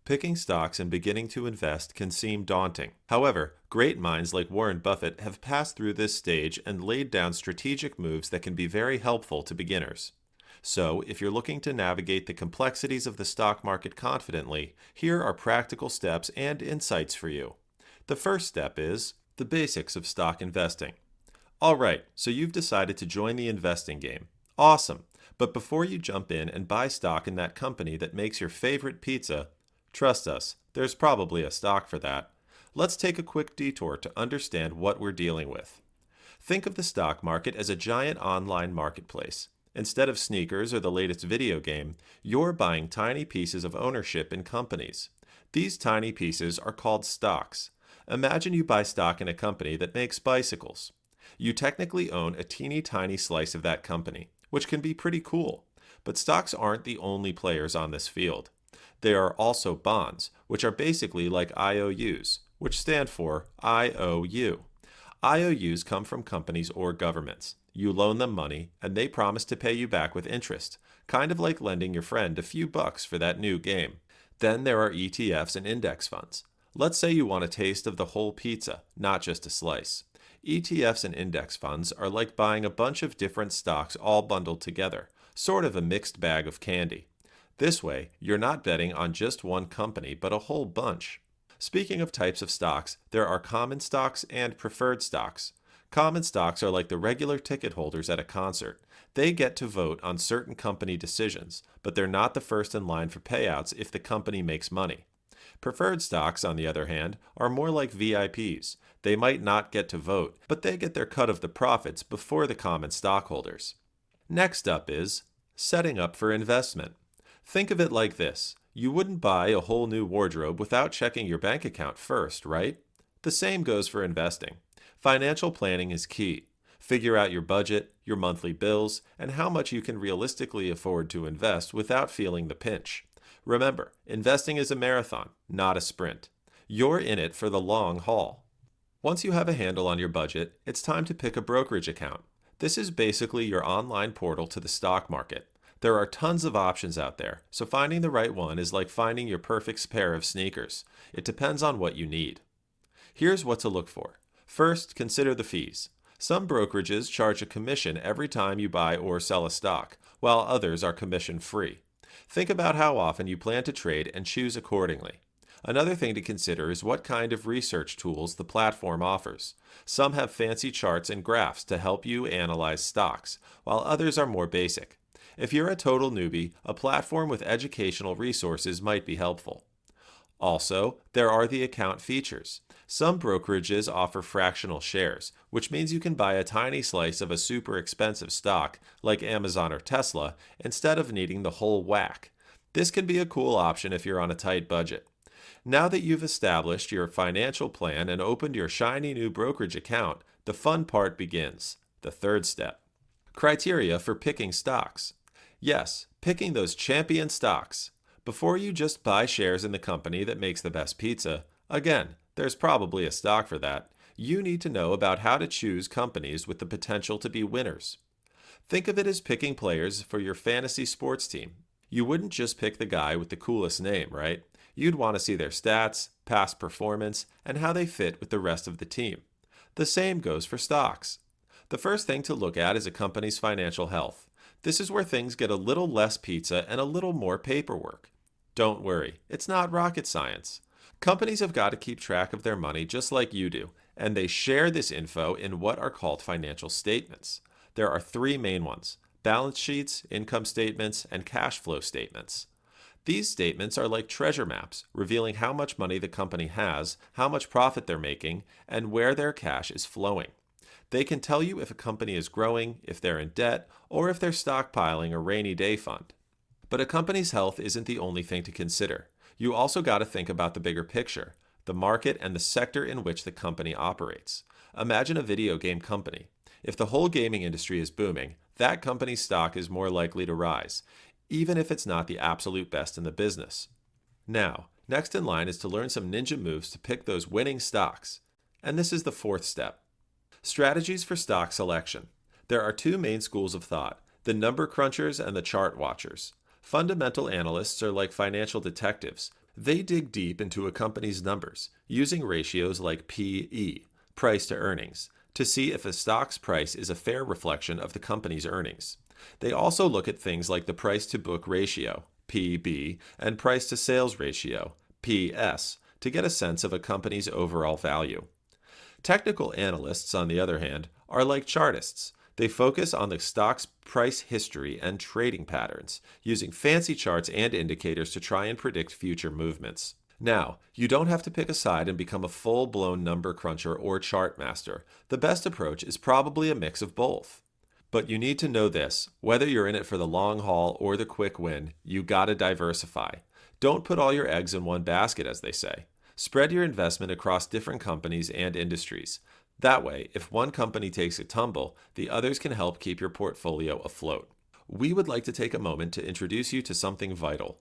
Picking stocks and beginning to invest can seem daunting. However, great minds like Warren Buffett have passed through this stage and laid down strategic moves that can be very helpful to beginners. So, if you're looking to navigate the complexities of the stock market confidently, here are practical steps and insights for you. The first step is the basics of stock investing. Alright, so you've decided to join the investing game. Awesome! But before you jump in and buy stock in that company that makes your favorite pizza, trust us, there's probably a stock for that. Let's take a quick detour to understand what we're dealing with. Think of the stock market as a giant online marketplace. Instead of sneakers or the latest video game, you're buying tiny pieces of ownership in companies. These tiny pieces are called stocks. Imagine you buy stock in a company that makes bicycles. You technically own a teeny tiny slice of that company, which can be pretty cool. But stocks aren't the only players on this field. There are also bonds, which are basically like IOUs, which stand for IOU. IOUs come from companies or governments. You loan them money, and they promise to pay you back with interest, kind of like lending your friend a few bucks for that new game. Then there are ETFs and index funds. Let's say you want a taste of the whole pizza, not just a slice. ETFs and index funds are like buying a bunch of different stocks all bundled together, sort of a mixed bag of candy. This way, you're not betting on just one company, but a whole bunch. Speaking of types of stocks, there are common stocks and preferred stocks. Common stocks are like the regular ticket holders at a concert. They get to vote on certain company decisions, but they're not the first in line for payouts if the company makes money. Preferred stocks, on the other hand, are more like VIPs. They might not get to vote, but they get their cut of the profits before the common stockholders. Next up is setting up for investment. Think of it like this. You wouldn't buy a whole new wardrobe without checking your bank account first, right? The same goes for investing. Financial planning is key. Figure out your budget, your monthly bills, and how much you can realistically afford to invest without feeling the pinch. Remember, investing is a marathon, not a sprint. You're in it for the long haul. Once you have a handle on your budget, it's time to pick a brokerage account. This is basically your online portal to the stock market. There are tons of options out there, so finding the right one is like finding your perfect pair of sneakers. It depends on what you need. Here's what to look for. First, consider the fees. Some brokerages charge a commission every time you buy or sell a stock, while others are commission-free. Think about how often you plan to trade and choose accordingly. Another thing to consider is what kind of research tools the platform offers. Some have fancy charts and graphs to help you analyze stocks, while others are more basic. If you're a total newbie, a platform with educational resources might be helpful. Also, there are the account features. Some brokerages offer fractional shares, which means you can buy a tiny slice of a super expensive stock, like Amazon or Tesla, instead of needing the whole whack. This can be a cool option if you're on a tight budget. Now that you've established your financial plan and opened your shiny new brokerage account, the fun part begins, the third step. Criteria for picking stocks. Yes, picking those champion stocks. Before you just buy shares in the company that makes the best pizza, again, there's probably a stock for that, you need to know about how to choose companies with the potential to be winners. Think of it as picking players for your fantasy sports team. You wouldn't just pick the guy with the coolest name, right? You'd want to see their stats, past performance, and how they fit with the rest of the team. The same goes for stocks. The first thing to look at is a company's financial health. This is where things get a little less pizza and a little more paperwork. Don't worry, it's not rocket science. Companies have got to keep track of their money just like you do, and they share this info in what are called financial statements. There are three main ones: balance sheets, income statements, and cash flow statements. These statements are like treasure maps, revealing how much money the company has, how much profit they're making, and where their cash is flowing. They can tell you if a company is growing, if they're in debt, or if they're stockpiling a rainy day fund. But a company's health isn't the only thing to consider. You also got to think about the bigger picture, the market and the sector in which the company operates. Imagine a video game company. If the whole gaming industry is booming, that company's stock is more likely to rise, even if it's not the absolute best in the business. Now, next in line is to learn some ninja moves to pick those winning stocks. And this is the fourth step. Strategies for stock selection. There are two main schools of thought, the number crunchers and the chart watchers. Fundamental analysts are like financial detectives. They dig deep into a company's numbers, using ratios like PE, price to earnings, to see if a stock's price is a fair reflection of the company's earnings. They also look at things like the price to book ratio, PB, and price to sales ratio, PS, to get a sense of a company's overall value. Technical analysts, on the other hand, are like chartists. They focus on the stock's price history and trading patterns, using fancy charts and indicators to try and predict future movements. Now, you don't have to pick a side and become a full-blown number cruncher or chart master. The best approach is probably a mix of both. But you need to know this: whether you're in it for the long haul or the quick win, you gotta diversify. Don't put all your eggs in one basket, as they say. Spread your investment across different companies and industries. That way, if one company takes a tumble, the others can help keep your portfolio afloat. We would like to take a moment to introduce you to something vital.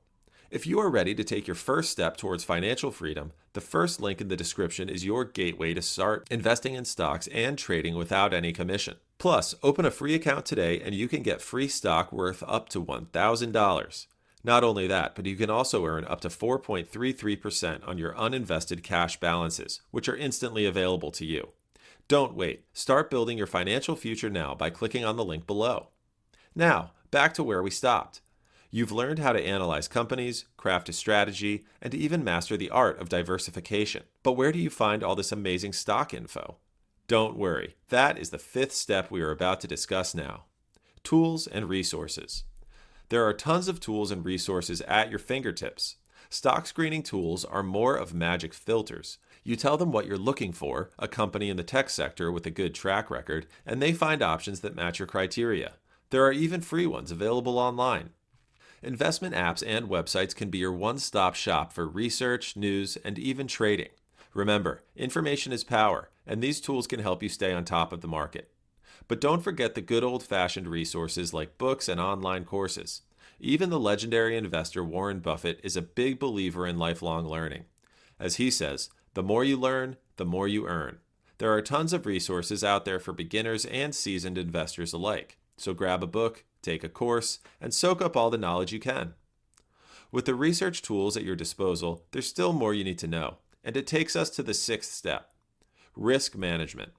If you are ready to take your first step towards financial freedom, the first link in the description is your gateway to start investing in stocks and trading without any commission. Plus, open a free account today and you can get free stock worth up to $1,000. Not only that, but you can also earn up to 4.33% on your uninvested cash balances, which are instantly available to you. Don't wait. Start building your financial future now by clicking on the link below. Now, back to where we stopped. You've learned how to analyze companies, craft a strategy, and even master the art of diversification. But where do you find all this amazing stock info? Don't worry, that is the fifth step we are about to discuss now. Tools and resources. There are tons of tools and resources at your fingertips. Stock screening tools are more of magic filters. You tell them what you're looking for, a company in the tech sector with a good track record, and they find options that match your criteria. There are even free ones available online. Investment apps and websites can be your one-stop shop for research, news, and even trading. Remember, information is power, and these tools can help you stay on top of the market. But don't forget the good old-fashioned resources like books and online courses. Even the legendary investor Warren Buffett is a big believer in lifelong learning. As he says, the more you learn, the more you earn. There are tons of resources out there for beginners and seasoned investors alike. So grab a book, take a course, and soak up all the knowledge you can. With the research tools at your disposal, there's still more you need to know. And it takes us to the sixth step: risk management.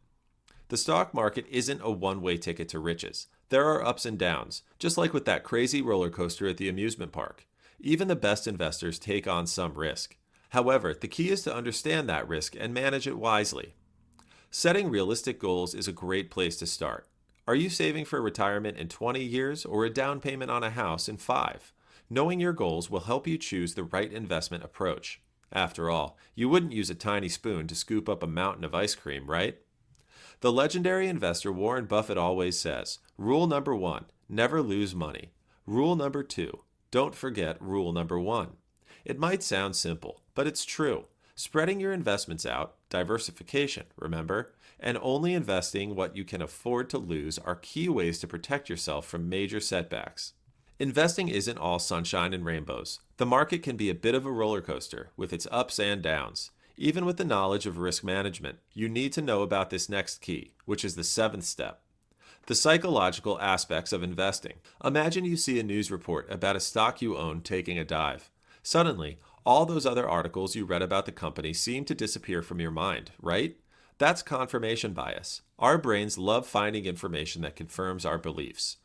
The stock market isn't a one-way ticket to riches. There are ups and downs, just like with that crazy roller coaster at the amusement park. Even the best investors take on some risk. However, the key is to understand that risk and manage it wisely. Setting realistic goals is a great place to start. Are you saving for retirement in 20 years or a down payment on a house in 5? Knowing your goals will help you choose the right investment approach. After all, you wouldn't use a tiny spoon to scoop up a mountain of ice cream, right? The legendary investor Warren Buffett always says, rule number 1, never lose money. Rule number 2, don't forget rule number 1. It might sound simple, but it's true. Spreading your investments out, diversification, remember, and only investing what you can afford to lose are key ways to protect yourself from major setbacks. Investing isn't all sunshine and rainbows. The market can be a bit of a roller coaster with its ups and downs. Even with the knowledge of risk management, you need to know about this next key, which is the seventh step: the psychological aspects of investing. Imagine you see a news report about a stock you own taking a dive. Suddenly, all those other articles you read about the company seem to disappear from your mind, right? That's confirmation bias. Our brains love finding information that confirms our beliefs.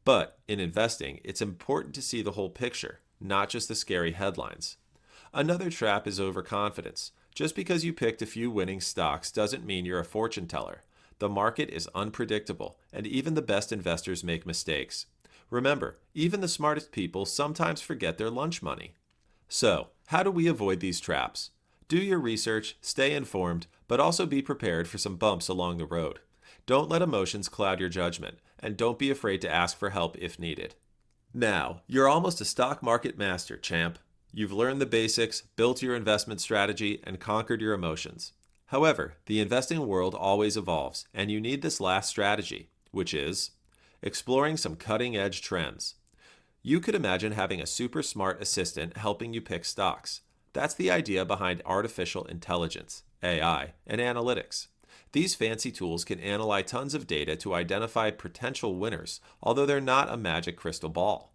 But in investing, it's important to see the whole picture, not just the scary headlines. Another trap is overconfidence. Just because you picked a few winning stocks doesn't mean you're a fortune teller. The market is unpredictable, and even the best investors make mistakes. Remember, even the smartest people sometimes forget their lunch money. So, how do we avoid these traps? Do your research, stay informed, but also be prepared for some bumps along the road. Don't let emotions cloud your judgment, and don't be afraid to ask for help if needed. Now, you're almost a stock market master, champ. You've learned the basics, built your investment strategy, and conquered your emotions. However, the investing world always evolves, and you need this last strategy, which is exploring some cutting-edge trends. You could imagine having a super smart assistant helping you pick stocks. That's the idea behind artificial intelligence, AI, and analytics. These fancy tools can analyze tons of data to identify potential winners, although they're not a magic crystal ball.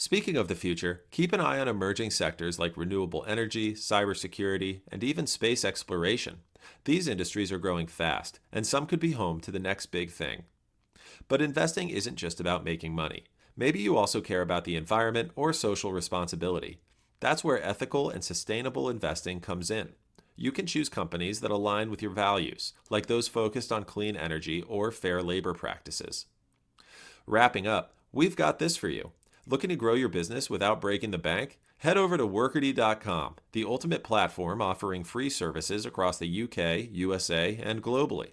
Speaking of the future, keep an eye on emerging sectors like renewable energy, cybersecurity, and even space exploration. These industries are growing fast, and some could be home to the next big thing. But investing isn't just about making money. Maybe you also care about the environment or social responsibility. That's where ethical and sustainable investing comes in. You can choose companies that align with your values, like those focused on clean energy or fair labor practices. Wrapping up, we've got this for you. Looking to grow your business without breaking the bank? Head over to workity.com, the ultimate platform offering free services across the UK, USA, and globally.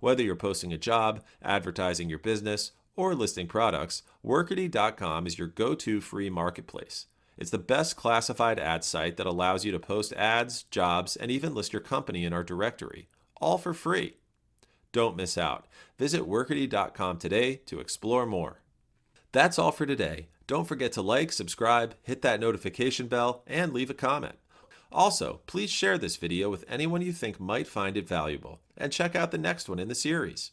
Whether you're posting a job, advertising your business, or listing products, workity.com is your go-to free marketplace. It's the best classified ad site that allows you to post ads, jobs, and even list your company in our directory, all for free. Don't miss out. Visit workity.com today to explore more. That's all for today. Don't forget to like, subscribe, hit that notification bell, and leave a comment. Also, please share this video with anyone you think might find it valuable, and check out the next one in the series.